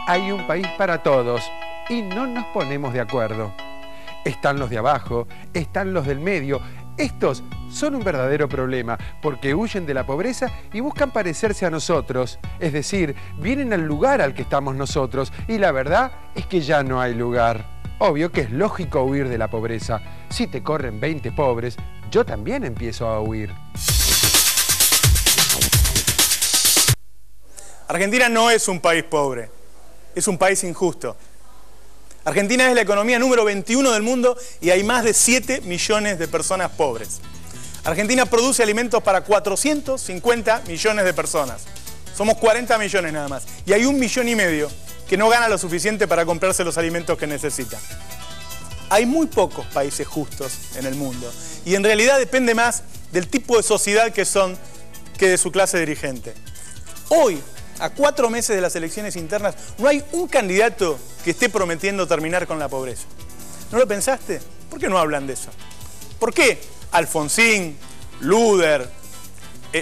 Hay un país para todos y no nos ponemos de acuerdo. Están los de abajo, están los del medio. Estos son un verdadero problema porque huyen de la pobreza y buscan parecerse a nosotros. Es decir, vienen al lugar al que estamos nosotros y la verdad es que ya no hay lugar. Obvio que es lógico huir de la pobreza. Si te corren 20 pobres, yo también empiezo a huir. Argentina no es un país pobre, es un país injusto. Argentina es la economía número 21 del mundo y hay más de 7 millones de personas pobres. Argentina produce alimentos para 450 millones de personas. Somos 40 millones nada más. Y hay 1,5 millones que no gana lo suficiente para comprarse los alimentos que necesita. Hay muy pocos países justos en el mundo. Y en realidad depende más del tipo de sociedad que son que de su clase dirigente. Hoy, a 4 meses de las elecciones internas, no hay un candidato que esté prometiendo terminar con la pobreza. ¿No lo pensaste? ¿Por qué no hablan de eso? ¿Por qué Alfonsín, Luder,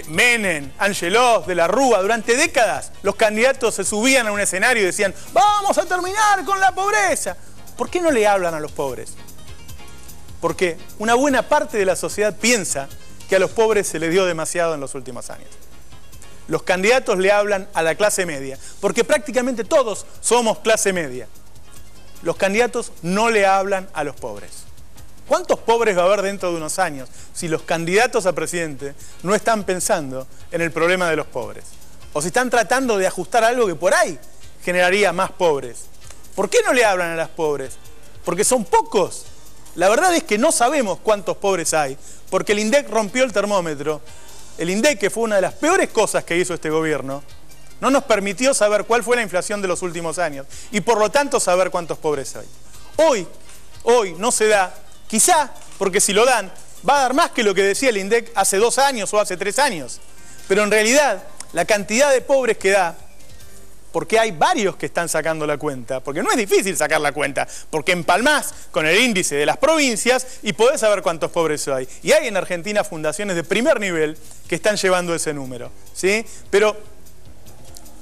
Menem, Angelós, de la Rúa, durante décadas los candidatos se subían a un escenario y decían ¡vamos a terminar con la pobreza! ¿Por qué no le hablan a los pobres? Porque una buena parte de la sociedad piensa que a los pobres se les dio demasiado en los últimos años. Los candidatos le hablan a la clase media, porque prácticamente todos somos clase media. Los candidatos no le hablan a los pobres. ¿Cuántos pobres va a haber dentro de unos años si los candidatos a presidente no están pensando en el problema de los pobres? O si están tratando de ajustar algo que por ahí generaría más pobres. ¿Por qué no le hablan a los pobres? Porque son pocos. La verdad es que no sabemos cuántos pobres hay, porque el INDEC rompió el termómetro. El INDEC, que fue una de las peores cosas que hizo este gobierno, no nos permitió saber cuál fue la inflación de los últimos años y por lo tanto saber cuántos pobres hay. Hoy no se da, quizá porque si lo dan va a dar más que lo que decía el INDEC hace 2 años o hace 3 años. Pero en realidad la cantidad de pobres que da, porque hay varios que están sacando la cuenta, porque no es difícil sacar la cuenta, porque empalmás con el índice de las provincias y podés saber cuántos pobres hay. Y hay en Argentina fundaciones de primer nivel que están llevando ese número, ¿sí? Pero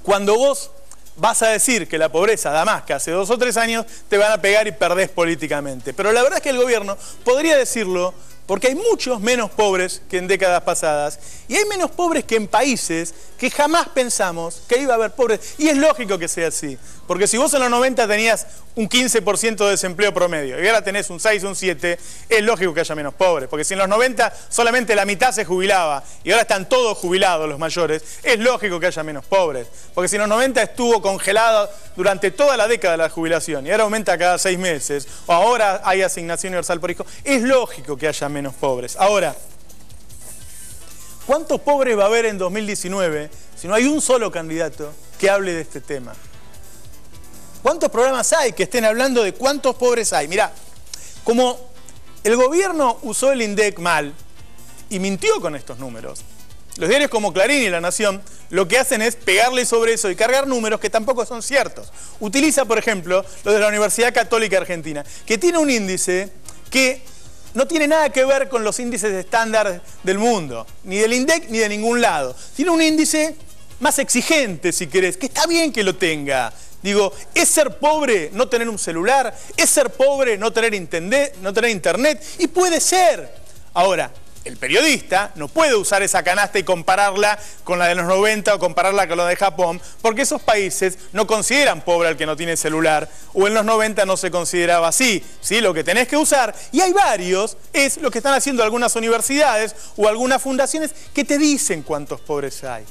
cuando vos vas a decir que la pobreza da más que hace 2 o 3 años, te van a pegar y perdés políticamente. Pero la verdad es que el gobierno podría decirlo porque hay muchos menos pobres que en décadas pasadas y hay menos pobres que en países que jamás pensamos que iba a haber pobres. Y es lógico que sea así, porque si vos en los 90 tenías un 15% de desempleo promedio y ahora tenés un 6, un 7, es lógico que haya menos pobres, porque si en los 90 solamente la mitad se jubilaba y ahora están todos jubilados los mayores, es lógico que haya menos pobres, porque si en los 90 estuvo congelado durante toda la década de la jubilación y ahora aumenta cada 6 meses, o ahora hay asignación universal por hijo, es lógico que haya menos pobres. Ahora, ¿cuántos pobres va a haber en 2019 si no hay un solo candidato que hable de este tema? ¿Cuántos programas hay que estén hablando de cuántos pobres hay? Mirá, como el gobierno usó el INDEC mal y mintió con estos números, los diarios como Clarín y La Nación lo que hacen es pegarle sobre eso y cargar números que tampoco son ciertos. Utiliza, por ejemplo, lo de la Universidad Católica Argentina, que tiene un índice que no tiene nada que ver con los índices de estándar del mundo, ni del INDEC ni de ningún lado. Tiene un índice más exigente, si querés, que está bien que lo tenga. Digo, ¿es ser pobre no tener un celular? ¿Es ser pobre no tener internet? Y puede ser. Ahora, el periodista no puede usar esa canasta y compararla con la de los 90 o compararla con la de Japón, porque esos países no consideran pobre al que no tiene celular, o en los 90 no se consideraba así, ¿sí? Lo que tenés que usar, y hay varios, es lo que están haciendo algunas universidades o algunas fundaciones que te dicen cuántos pobres hay,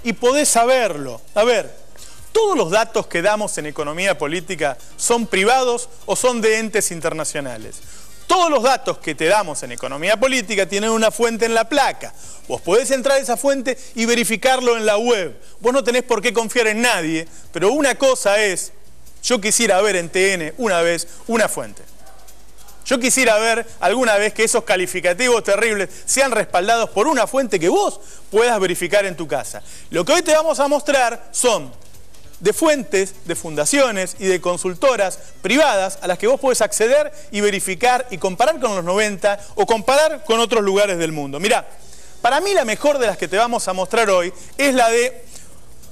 y podés saberlo. A ver, todos los datos que damos en economía política son privados o son de entes internacionales. Todos los datos que te damos en economía política tienen una fuente en la placa. Vos podés entrar a esa fuente y verificarlo en la web. Vos no tenés por qué confiar en nadie, pero una cosa es, yo quisiera ver en TN una vez una fuente. Yo quisiera ver alguna vez que esos calificativos terribles sean respaldados por una fuente que vos puedas verificar en tu casa. Lo que hoy te vamos a mostrar son de fuentes, de fundaciones y de consultoras privadas a las que vos podés acceder y verificar y comparar con los 90 o comparar con otros lugares del mundo. Mirá, para mí la mejor de las que te vamos a mostrar hoy es la de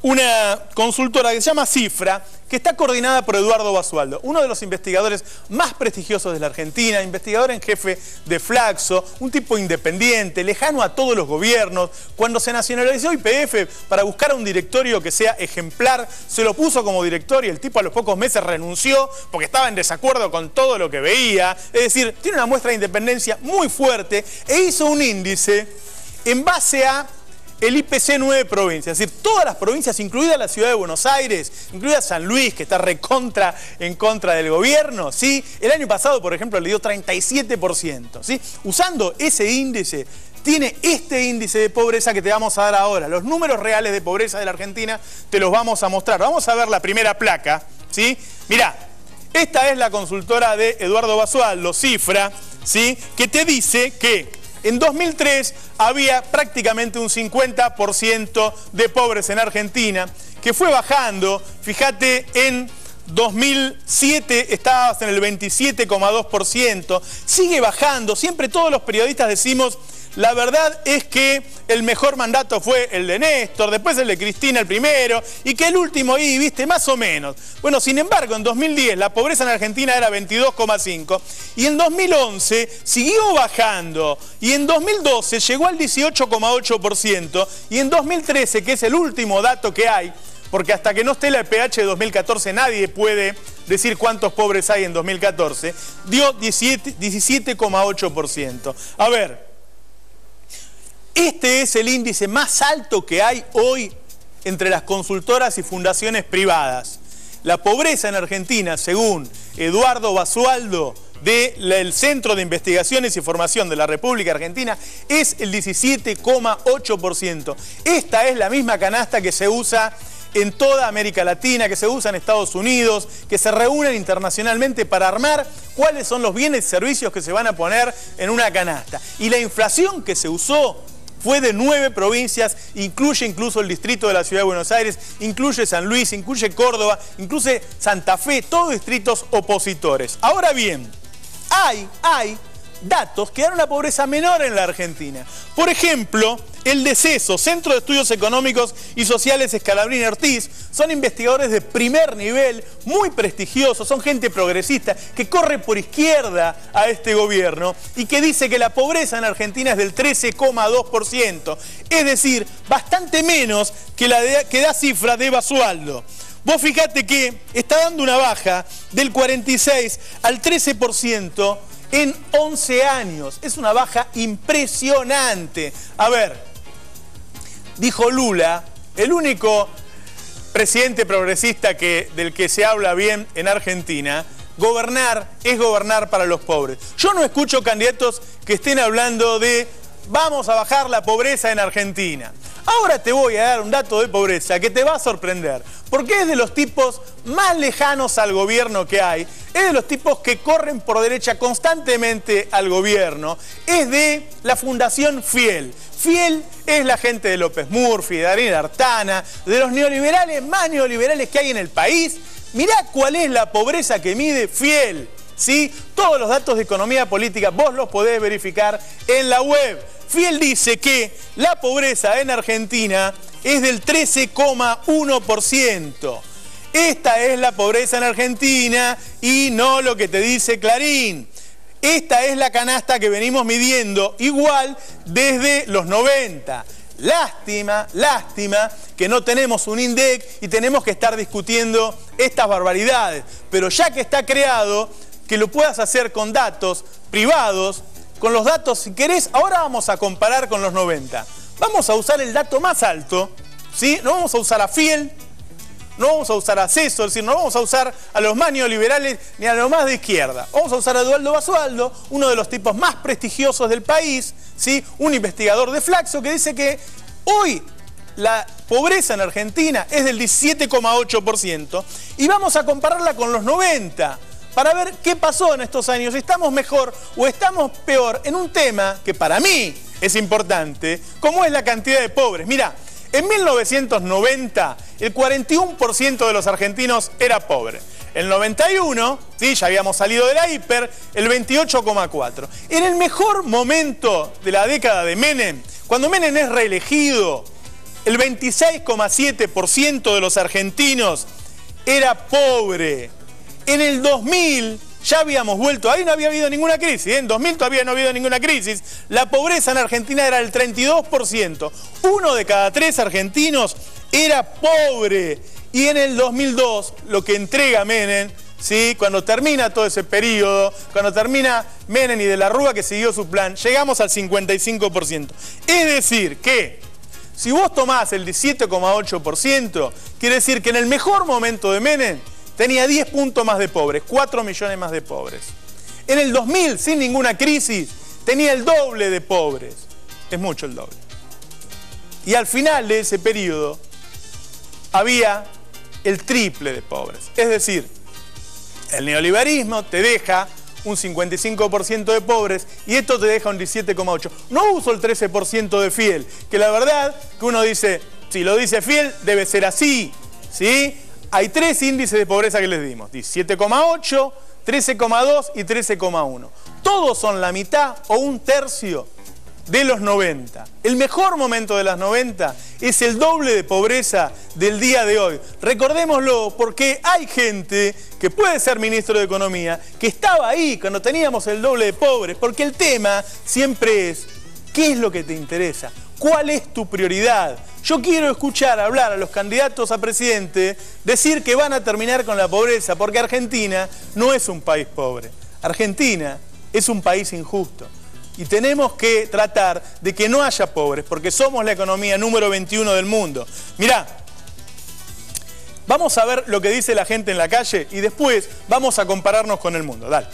una consultora que se llama Cifra, que está coordinada por Eduardo Basualdo, uno de los investigadores más prestigiosos de la Argentina, investigador en jefe de Flaxo, un tipo independiente, lejano a todos los gobiernos. Cuando se nacionalizó YPF para buscar a un directorio que sea ejemplar, se lo puso como director y el tipo a los pocos meses renunció porque estaba en desacuerdo con todo lo que veía. Es decir, tiene una muestra de independencia muy fuerte e hizo un índice en base a el IPC 9 provincias, es decir, todas las provincias, incluida la ciudad de Buenos Aires, incluida San Luis, que está recontra en contra del gobierno, ¿sí? El año pasado, por ejemplo, le dio 37%, ¿sí? Usando ese índice, tiene este índice de pobreza que te vamos a dar ahora. Los números reales de pobreza de la Argentina te los vamos a mostrar. Vamos a ver la primera placa, ¿sí? Mirá, esta es la consultora de Eduardo Basualdo, Cifra, ¿sí? Que te dice que en 2003 había prácticamente un 50% de pobres en Argentina, que fue bajando. Fíjate, en 2007 estabas en el 27,2%, sigue bajando. Siempre todos los periodistas decimos, la verdad es que el mejor mandato fue el de Néstor, después el de Cristina el primero, y que el último ahí, viste, más o menos. Bueno, sin embargo, en 2010 la pobreza en Argentina era 22,5, y en 2011 siguió bajando, y en 2012 llegó al 18,8%, y en 2013, que es el último dato que hay, porque hasta que no esté la EPH de 2014 nadie puede decir cuántos pobres hay en 2014, dio 17,8%. A ver, este es el índice más alto que hay hoy entre las consultoras y fundaciones privadas. La pobreza en Argentina, según Eduardo Basualdo, del Centro de Investigaciones y Formación de la República Argentina, es el 17,8%. Esta es la misma canasta que se usa en toda América Latina, que se usa en Estados Unidos, que se reúnen internacionalmente para armar cuáles son los bienes y servicios que se van a poner en una canasta. Y la inflación que se usó fue de 9 provincias, incluye incluso el distrito de la Ciudad de Buenos Aires, incluye San Luis, incluye Córdoba, incluye Santa Fe, todos distritos opositores. Ahora bien, hay datos que dan una pobreza menor en la Argentina. Por ejemplo, el de CESO, Centro de Estudios Económicos y Sociales Scalabrini Ortiz, son investigadores de primer nivel, muy prestigiosos, son gente progresista que corre por izquierda a este gobierno y que dice que la pobreza en Argentina es del 13,2%, es decir, bastante menos que la que da Cifra de Basualdo. Vos fijate que está dando una baja del 46 al 13% en 11 años. Es una baja impresionante. A ver, dijo Lula, el único presidente progresista del que se habla bien en Argentina, gobernar es gobernar para los pobres. Yo no escucho candidatos que estén hablando de vamos a bajar la pobreza en Argentina. Ahora te voy a dar un dato de pobreza que te va a sorprender, porque es de los tipos más lejanos al gobierno que hay, es de los tipos que corren por derecha constantemente al gobierno, es de la Fundación Fiel. Fiel es la gente de López Murphy, de Darín Artana, de los neoliberales más neoliberales que hay en el país. Mirá cuál es la pobreza que mide Fiel, ¿sí? Todos los datos de economía política vos los podés verificar en la web. Fiel dice que la pobreza en Argentina es del 13,1%. Esta es la pobreza en Argentina y no lo que te dice Clarín. Esta es la canasta que venimos midiendo igual desde los 90. Lástima que no tenemos un INDEC y tenemos que estar discutiendo estas barbaridades. Pero ya que está creado, que lo puedas hacer con datos privados, con los datos, si querés, ahora vamos a comparar con los 90. Vamos a usar el dato más alto, ¿sí? No vamos a usar a Fiel, no vamos a usar a CESO, es decir, no vamos a usar a los más neoliberales ni a los más de izquierda. Vamos a usar a Eduardo Basualdo, uno de los tipos más prestigiosos del país, ¿sí? Un investigador de Flaxo que dice que hoy la pobreza en Argentina es del 17,8% y vamos a compararla con los 90. Para ver qué pasó en estos años, ¿estamos mejor o estamos peor en un tema que para mí es importante, como es la cantidad de pobres? Mirá, en 1990 el 41% de los argentinos era pobre. En el 91, ¿sí? Ya habíamos salido de la hiper, el 28,4%. En el mejor momento de la década de Menem, cuando Menem es reelegido, El 26,7% de los argentinos era pobre. En el 2000 ya habíamos vuelto, ahí no había habido ninguna crisis, ¿eh? En 2000 todavía no había habido ninguna crisis. La pobreza en Argentina era el 32%. 1 de cada 3 argentinos era pobre. Y en el 2002, lo que entrega Menem, ¿sí? Cuando termina todo ese periodo, cuando termina Menem y de la Rúa que siguió su plan, llegamos al 55%. Es decir que, si vos tomás el 17,8%, quiere decir que en el mejor momento de Menem tenía 10 puntos más de pobres, 4 millones más de pobres. En el 2000, sin ninguna crisis, tenía el doble de pobres. Es mucho el doble. Y al final de ese periodo, había el triple de pobres. Es decir, el neoliberalismo te deja un 55% de pobres y esto te deja un 17,8%. No uso el 13% de Fiel, que la verdad que uno dice, si lo dice Fiel, debe ser así, ¿sí? Hay 3 índices de pobreza que les dimos, 17,8, 13,2 y 13,1. Todos son la mitad o un tercio de los 90. El mejor momento de las 90 es el doble de pobreza del día de hoy. Recordémoslo porque hay gente que puede ser ministro de Economía que estaba ahí cuando teníamos el doble de pobres, porque el tema siempre es ¿qué es lo que te interesa? ¿Cuál es tu prioridad? Yo quiero escuchar hablar a los candidatos a presidente decir que van a terminar con la pobreza, porque Argentina no es un país pobre. Argentina es un país injusto. Y tenemos que tratar de que no haya pobres, porque somos la economía número 21 del mundo. Mirá, vamos a ver lo que dice la gente en la calle y después vamos a compararnos con el mundo. Dale.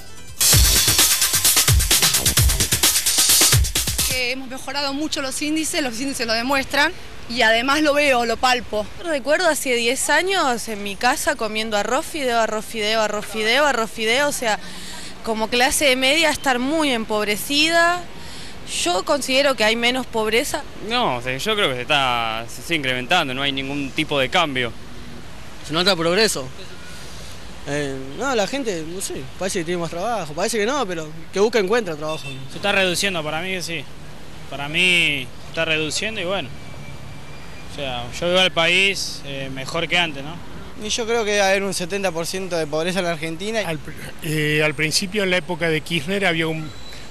Hemos mejorado mucho los índices lo demuestran y además lo veo, lo palpo. Recuerdo hace 10 años en mi casa comiendo arroz, fideo, arroz, fideo, arroz, fideo, arroz, fideo, o sea, como clase media estar muy empobrecida. Yo considero que hay menos pobreza. No, yo creo que se está incrementando, no hay ningún tipo de cambio. Se nota progreso. No, la gente, no sé, parece que tiene más trabajo, parece que no, pero que busca encuentra trabajo. Se está reduciendo, para mí que sí. Para mí está reduciendo y bueno. O sea, yo veo al país mejor que antes, ¿no? Y yo creo que va a haber un 70% de pobreza en la Argentina. Al principio, en la época de Kirchner, había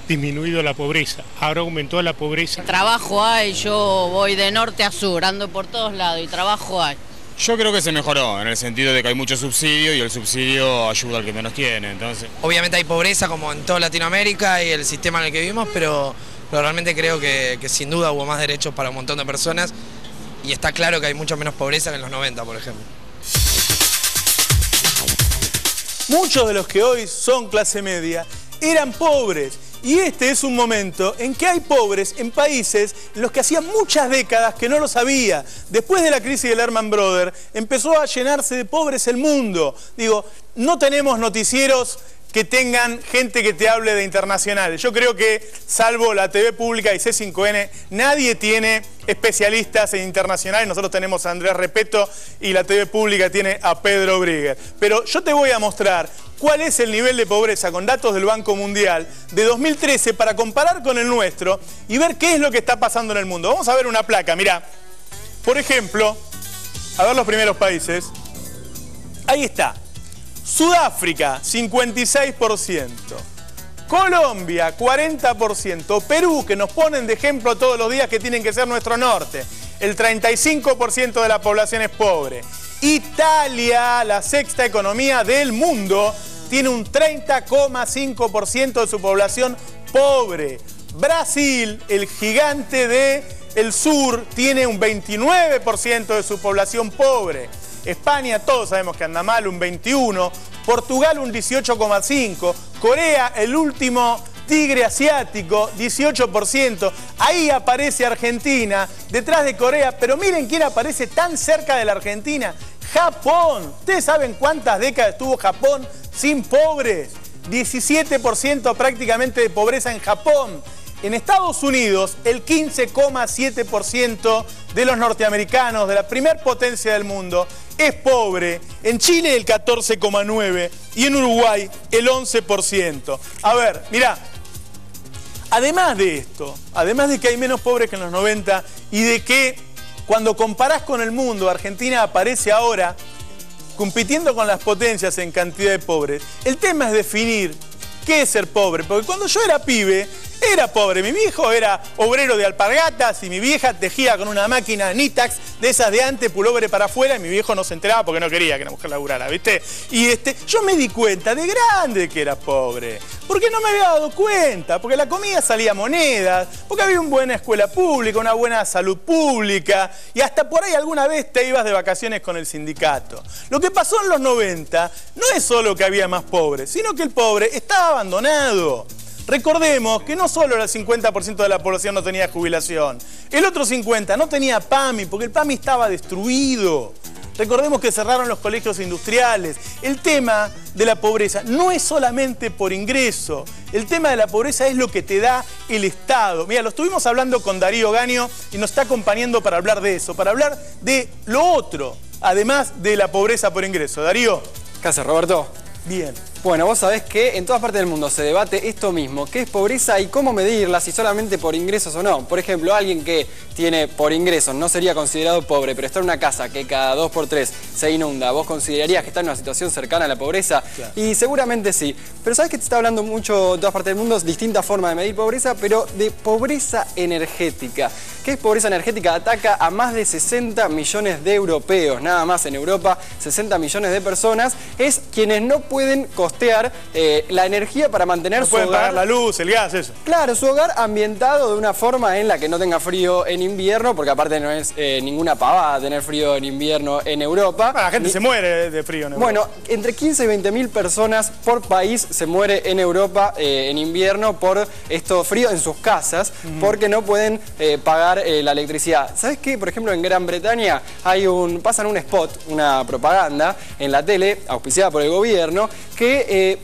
disminuido la pobreza. Ahora aumentó la pobreza. Trabajo hay, yo voy de norte a sur, ando por todos lados y trabajo hay. Yo creo que se mejoró, en el sentido de que hay mucho subsidio y el subsidio ayuda al que menos tiene, entonces... Obviamente hay pobreza como en toda Latinoamérica y el sistema en el que vivimos, pero realmente creo que sin duda hubo más derechos para un montón de personas y está claro que hay mucha menos pobreza que en los 90, por ejemplo. Muchos de los que hoy son clase media eran pobres. Y este es un momento en que hay pobres en países en los que hacía muchas décadas que no lo sabía. Después de la crisis del Lehman Brothers, empezó a llenarse de pobres el mundo. Digo, no tenemos noticieros que tengan gente que te hable de internacionales. Yo creo que, salvo la TV pública y C5N, nadie tiene especialistas en internacionales. Nosotros tenemos a Andrés Repeto y la TV pública tiene a Pedro Brigger. Pero yo te voy a mostrar cuál es el nivel de pobreza con datos del Banco Mundial de 2013 para comparar con el nuestro y ver qué es lo que está pasando en el mundo. Vamos a ver una placa, mirá. Por ejemplo, a ver los primeros países. Ahí está. Sudáfrica, 56%. Colombia, 40%. Perú, que nos ponen de ejemplo todos los días que tienen que ser nuestro norte. El 35% de la población es pobre. Italia, la sexta economía del mundo, tiene un 30,5% de su población pobre. Brasil, el gigante del sur, tiene un 29% de su población pobre. España, todos sabemos que anda mal, un 21%. Portugal, un 18,5%. Corea, el último tigre asiático, 18%. Ahí aparece Argentina, detrás de Corea. Pero miren quién aparece tan cerca de la Argentina. Japón. ¿Ustedes saben cuántas décadas estuvo Japón sin pobres? 17% prácticamente de pobreza en Japón. En Estados Unidos, el 15,7% de los norteamericanos, de la primer potencia del mundo, es pobre. En Chile, el 14,9% y en Uruguay, el 11%. A ver, mirá, además de esto, además de que hay menos pobres que en los 90 y de que Cuando comparás con el mundo, Argentina aparece ahora compitiendo con las potencias en cantidad de pobres. El tema es definir qué es ser pobre, porque cuando yo era pibe, era pobre. Mi viejo era obrero de alpargatas y mi vieja tejía con una máquina Nitax de esas de antes, pulóver para afuera, y mi viejo no se enteraba porque no quería que la mujer laburara, ¿viste? Y yo me di cuenta de grande que era pobre, porque no me había dado cuenta, porque la comida salía a monedas, porque había una buena escuela pública, una buena salud pública, y hasta por ahí alguna vez te ibas de vacaciones con el sindicato. Lo que pasó en los 90 no es solo que había más pobres, sino que el pobre estaba abandonado. Recordemos que no solo el 50% de la población no tenía jubilación, el otro 50% no tenía PAMI, porque el PAMI estaba destruido. Recordemos que cerraron los colegios industriales. El tema de la pobreza no es solamente por ingreso, el tema de la pobreza es lo que te da el Estado. Mira, lo estuvimos hablando con Darío Gaño y nos está acompañando para hablar de eso, para hablar de lo otro, además de la pobreza por ingreso. Darío. ¿Qué haces, Roberto? Bien. Bueno, vos sabés que en todas partes del mundo se debate esto mismo, qué es pobreza y cómo medirla, si solamente por ingresos o no. Por ejemplo, alguien que tiene por ingresos no sería considerado pobre, pero está en una casa que cada 2x3 se inunda, ¿vos considerarías que está en una situación cercana a la pobreza? Claro. Y seguramente sí. Pero sabés que te está hablando mucho en todas partes del mundo, distintas formas de medir pobreza, pero de pobreza energética. ¿Qué es pobreza energética? Ataca a más de 60 millones de europeos, nada más en Europa, 60 millones de personas, es quienes no pueden costear la energía para mantener su hogar. No pueden pagar la luz, el gas, eso. Claro, su hogar ambientado de una forma en la que no tenga frío en invierno, porque aparte no es ninguna pavada tener frío en invierno en Europa. La gente se muere de frío en Europa. Bueno, entre 15 y 20.000 personas por país se muere en Europa en invierno por esto frío en sus casas, porque no pueden pagar la electricidad. ¿Sabes qué? Por ejemplo, en Gran Bretaña pasan un spot, una propaganda en la tele, auspiciada por el gobierno, que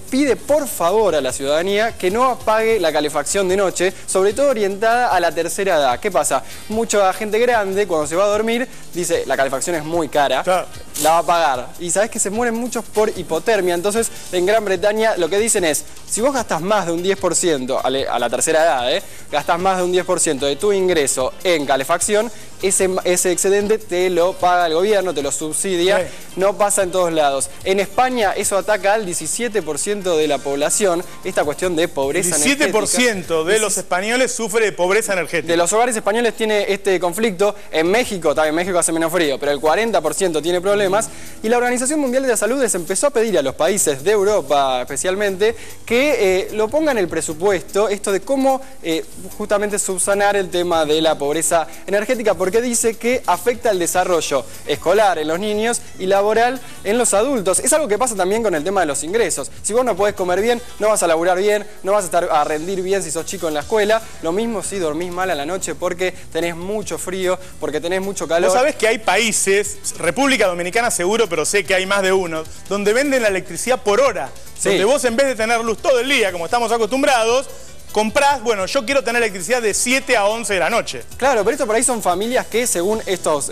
pide por favor a la ciudadanía que no apague la calefacción de noche, sobre todo orientada a la tercera edad. ¿Qué pasa? Mucha gente grande cuando se va a dormir dice, la calefacción es muy cara, claro, la va a pagar. Y sabés que se mueren muchos por hipotermia. Entonces, en Gran Bretaña lo que dicen es, si vos gastas más de un 10%, a la tercera edad, gastas más de un 10% de tu ingreso en calefacción, ese excedente te lo paga el gobierno, te lo subsidia, sí. No pasa en todos lados. En España eso ataca al 17% de la población, esta cuestión de pobreza energética. 17% de los españoles sufre de pobreza energética. De los hogares españoles tiene este conflicto. En México, también México hace menos frío, pero el 40% tiene problemas. Y la Organización Mundial de la Salud les empezó a pedir a los países de Europa especialmente que lo pongan en el presupuesto, esto de cómo justamente subsanar el tema de la pobreza energética, porque dice que afecta el desarrollo escolar en los niños y laboral en los adultos. Es algo que pasa también con el tema de los ingresos. Si vos no podés comer bien, no vas a laburar bien, no vas a rendir bien si sos chico en la escuela. Lo mismo si dormís mal a la noche porque tenés mucho frío, porque tenés mucho calor. Vos sabés que hay países, República Dominicana seguro, pero sé que hay más de uno, donde venden la electricidad por hora. Sí. Donde vos en vez de tener luz todo el día, como estamos acostumbrados, comprás, bueno, yo quiero tener electricidad de 7 a 11 de la noche. Claro, pero esto por ahí son familias que según estas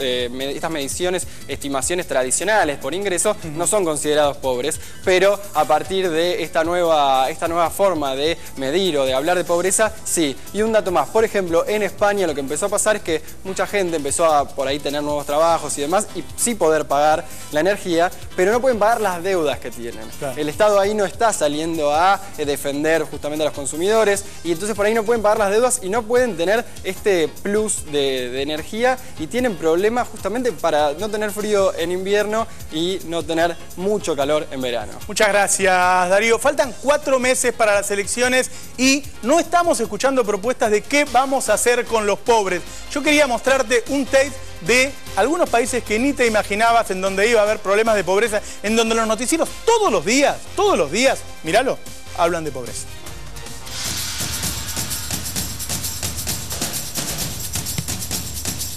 mediciones, estimaciones tradicionales por ingreso, no son considerados pobres, pero a partir de esta nueva forma de medir o de hablar de pobreza, sí. Y un dato más, por ejemplo, en España lo que empezó a pasar es que mucha gente empezó a por ahí tener nuevos trabajos y demás, y sí poder pagar la energía, pero no pueden pagar las deudas que tienen. Claro. El Estado ahí no está saliendo a defender justamente a los consumidores, y entonces por ahí no pueden pagar las deudas y no pueden tener este plus de energía, y tienen problemas justamente para no tener frío en invierno y no tener mucho calor en verano. Muchas gracias, Darío. Faltan 4 meses para las elecciones y no estamos escuchando propuestas de qué vamos a hacer con los pobres. Yo quería mostrarte un tape de algunos países que ni te imaginabas en donde iba a haber problemas de pobreza, en donde los noticieros todos los días, míralo, hablan de pobreza.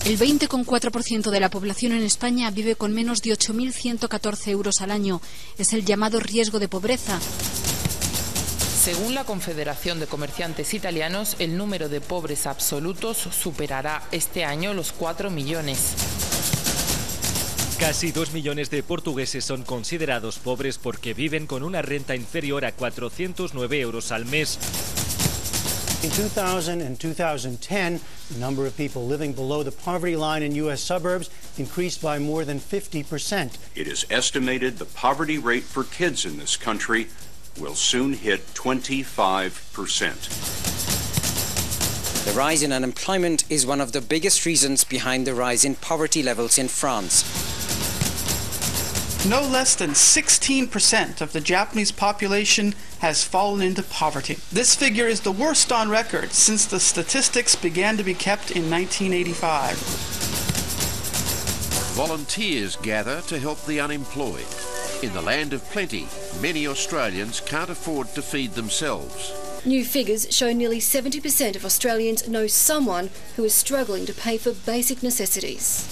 El 20,4% de la población en España vive con menos de 8.114 euros al año. Es el llamado riesgo de pobreza. Según la Confederación de Comerciantes Italianos, el número de pobres absolutos superará este año los 4 millones. Casi 2 millones de portugueses son considerados pobres porque viven con una renta inferior a 409 euros al mes. In 2000 and 2010, the number of people living below the poverty line in U.S. suburbs increased by more than 50%. It is estimated the poverty rate for kids in this country will soon hit 25%. The rise in unemployment is one of the biggest reasons behind the rise in poverty levels in France. No less than 16% of the Japanese population has fallen into poverty. This figure is the worst on record since the statistics began to be kept in 1985. Volunteers gather to help the unemployed. In the land of plenty, many Australians can't afford to feed themselves. New figures show nearly 70% of Australians know someone who is struggling to pay for basic necessities.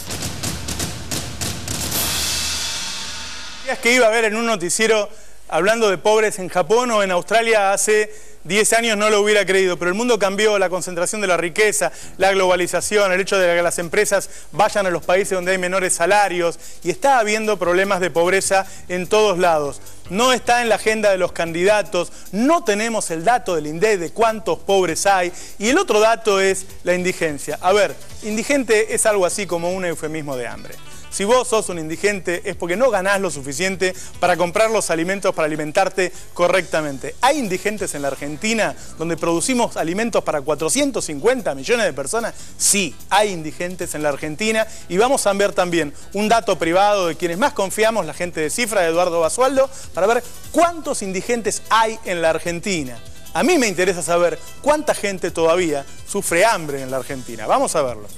Que iba a ver en un noticiero hablando de pobres en Japón o en Australia hace 10 años no lo hubiera creído, pero el mundo cambió, la concentración de la riqueza, la globalización, el hecho de que las empresas vayan a los países donde hay menores salarios y está habiendo problemas de pobreza en todos lados. No está en la agenda de los candidatos, no tenemos el dato del INDEC de cuántos pobres hay y el otro dato es la indigencia. A ver, indigente es algo así como un eufemismo de hambre. Si vos sos un indigente es porque no ganás lo suficiente para comprar los alimentos para alimentarte correctamente. ¿Hay indigentes en la Argentina donde producimos alimentos para 450 millones de personas? Sí, hay indigentes en la Argentina y vamos a ver también un dato privado de quienes más confiamos, la gente de Cifra, de Eduardo Basualdo, para ver cuántos indigentes hay en la Argentina. A mí me interesa saber cuánta gente todavía sufre hambre en la Argentina. Vamos a verlo.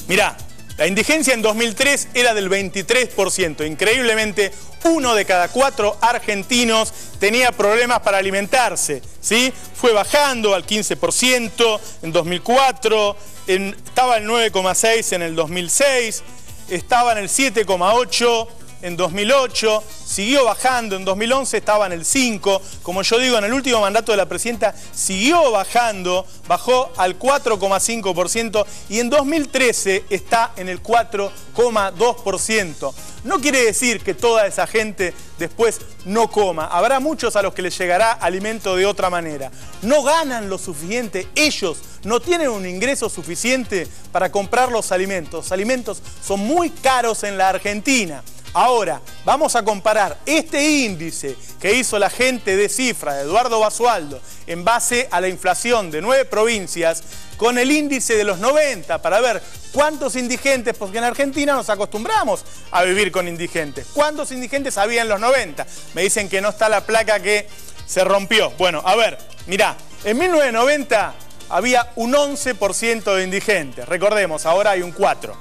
Mirá, la indigencia en 2003 era del 23%. Increíblemente, 1 de cada 4 argentinos tenía problemas para alimentarse, ¿sí? Fue bajando al 15% en 2004, estaba en 9,6% en el 2006, estaba en el 7,8% en 2008, siguió bajando, en 2011 estaba en el 5%, como yo digo, en el último mandato de la presidenta siguió bajando, bajó al 4,5% y en 2013 está en el 4,2%. No quiere decir que toda esa gente después no coma, habrá muchos a los que les llegará alimento de otra manera. No ganan lo suficiente, ellos no tienen un ingreso suficiente para comprar los alimentos. Los alimentos son muy caros en la Argentina. Ahora, vamos a comparar este índice que hizo la gente de Cifra, de Eduardo Basualdo, en base a la inflación de 9 provincias, con el índice de los 90, para ver cuántos indigentes, porque en Argentina nos acostumbramos a vivir con indigentes. ¿Cuántos indigentes había en los 90? Me dicen que no está la placa que se rompió. Bueno, a ver, mirá, en 1990 había un 11% de indigentes. Recordemos, ahora hay un 4%.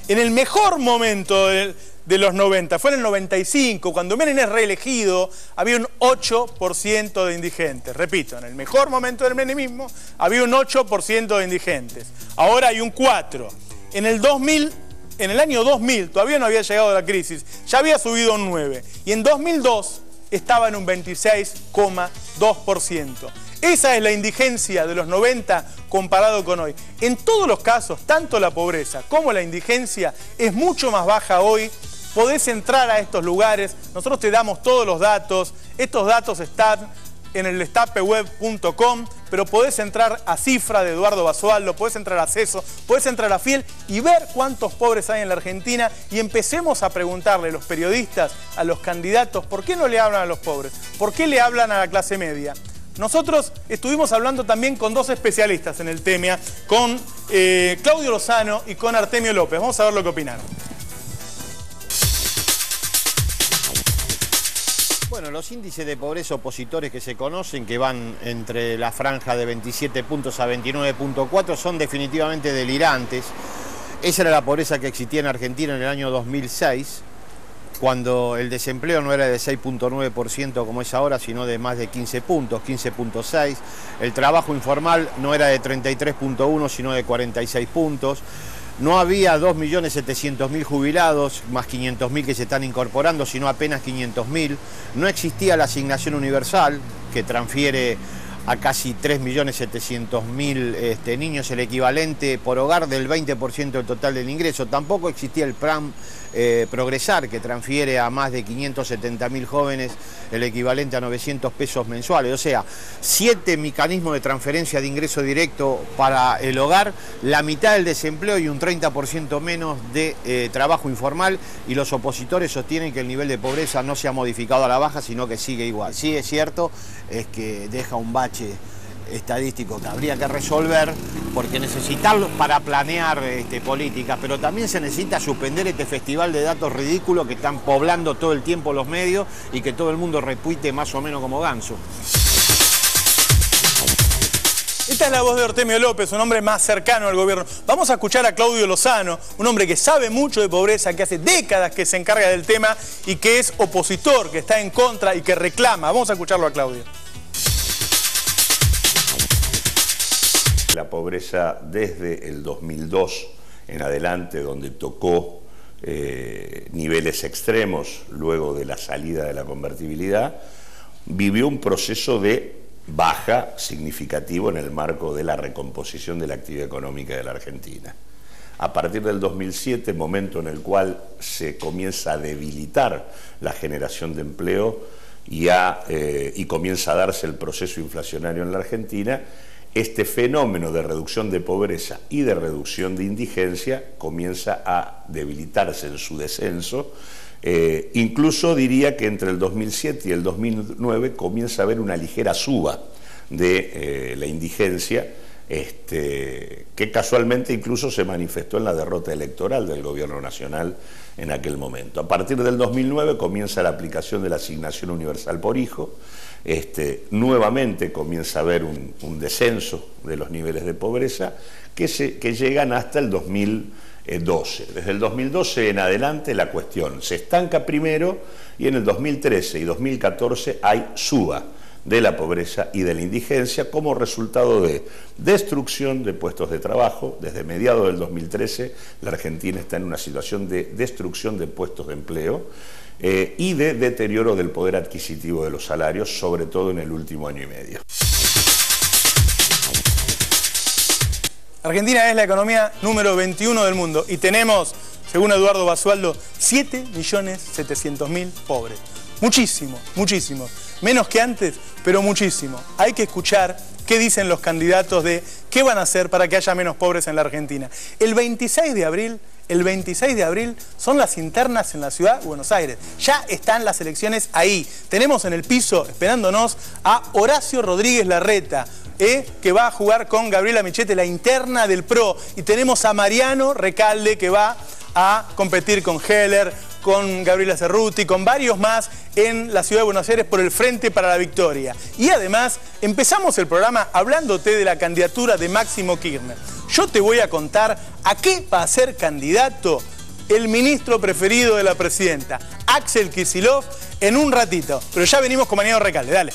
En el mejor momento de los 90, fue en el 95, cuando Menem es reelegido, había un 8% de indigentes. Repito, en el mejor momento del menemismo había un 8% de indigentes. Ahora hay un 4%. En el 2000, en el año 2000, todavía no había llegado la crisis, ya había subido un 9%. Y en 2002 estaba en un 26,2%. Esa es la indigencia de los 90 comparado con hoy. En todos los casos, tanto la pobreza como la indigencia es mucho más baja hoy. Podés entrar a estos lugares, nosotros te damos todos los datos, estos datos están en el destapeweb.com, pero podés entrar a Cifra de Eduardo Basualdo, podés entrar a CESO, podés entrar a Fiel y ver cuántos pobres hay en la Argentina y empecemos a preguntarle a los periodistas, a los candidatos, ¿por qué no le hablan a los pobres? ¿Por qué le hablan a la clase media? Nosotros estuvimos hablando también con 2 especialistas en el tema, con Claudio Lozano y con Artemio López. Vamos a ver lo que opinaron. Bueno, los índices de pobreza opositores que se conocen, que van entre la franja de 27 puntos a 29,4, son definitivamente delirantes. Esa era la pobreza que existía en Argentina en el año 2006, cuando el desempleo no era de 6,9% como es ahora, sino de más de 15 puntos, 15,6. El trabajo informal no era de 33,1, sino de 46 puntos. No había 2.700.000 jubilados, más 500.000 que se están incorporando, sino apenas 500.000. No existía la asignación universal, que transfiere a casi 3.700.000 niños, el equivalente por hogar del 20% del total del ingreso. Tampoco existía el plan Progresar, que transfiere a más de 570.000 jóvenes el equivalente a 900 pesos mensuales. O sea, 7 mecanismos de transferencia de ingreso directo para el hogar, la mitad del desempleo y un 30% menos de trabajo informal, y los opositores sostienen que el nivel de pobreza no se ha modificado a la baja, sino que sigue igual. Sí es cierto, es que deja un bache estadístico que habría que resolver, porque necesitarlo para planear políticas, pero también se necesita suspender este festival de datos ridículos que están poblando todo el tiempo los medios y que todo el mundo retuite más o menos como ganso. Esta es la voz de Artemio López, un hombre más cercano al gobierno. Vamos a escuchar a Claudio Lozano, un hombre que sabe mucho de pobreza, que hace décadas que se encarga del tema y que es opositor, que está en contra y que reclama. Vamos a escucharlo a Claudio. La pobreza desde el 2002 en adelante, donde tocó niveles extremos luego de la salida de la convertibilidad, vivió un proceso de baja significativo en el marco de la recomposición de la actividad económica de la Argentina. A partir del 2007, momento en el cual se comienza a debilitar la generación de empleo y comienza a darse el proceso inflacionario en la Argentina, este fenómeno de reducción de pobreza y de reducción de indigencia comienza a debilitarse en su descenso. Incluso diría que entre el 2007 y el 2009 comienza a haber una ligera suba de la indigencia, que casualmente incluso se manifestó en la derrota electoral del gobierno nacional en aquel momento. A partir del 2009 comienza la aplicación de la asignación universal por hijo. Nuevamente comienza a haber un descenso de los niveles de pobreza que llegan hasta el 2012. Desde el 2012 en adelante la cuestión se estanca primero, y en el 2013 y 2014 hay suba de la pobreza y de la indigencia como resultado de destrucción de puestos de trabajo. Desde mediados del 2013 la Argentina está en una situación de destrucción de puestos de empleo y de deterioro del poder adquisitivo de los salarios, sobre todo en el último año y medio. Argentina es la economía número 21 del mundo y tenemos, según Eduardo Basualdo, 7.700.000 pobres. Muchísimo, muchísimo. Menos que antes, pero muchísimo. Hay que escuchar qué dicen los candidatos de qué van a hacer para que haya menos pobres en la Argentina. El 26 de abril son las internas en la ciudad de Buenos Aires. Ya están las elecciones ahí. Tenemos en el piso, esperándonos, a Horacio Rodríguez Larreta, que va a jugar con Gabriela Michetti, la interna del PRO. Y tenemos a Mariano Recalde, que va a competir con Heller, con Gabriela Cerruti, con varios más en la ciudad de Buenos Aires por el Frente para la Victoria. Y además, empezamos el programa hablándote de la candidatura de Máximo Kirchner. Yo te voy a contar a qué va a ser candidato el ministro preferido de la presidenta, Axel Kicillof, en un ratito. Pero ya venimos con Mariano Recalde, dale.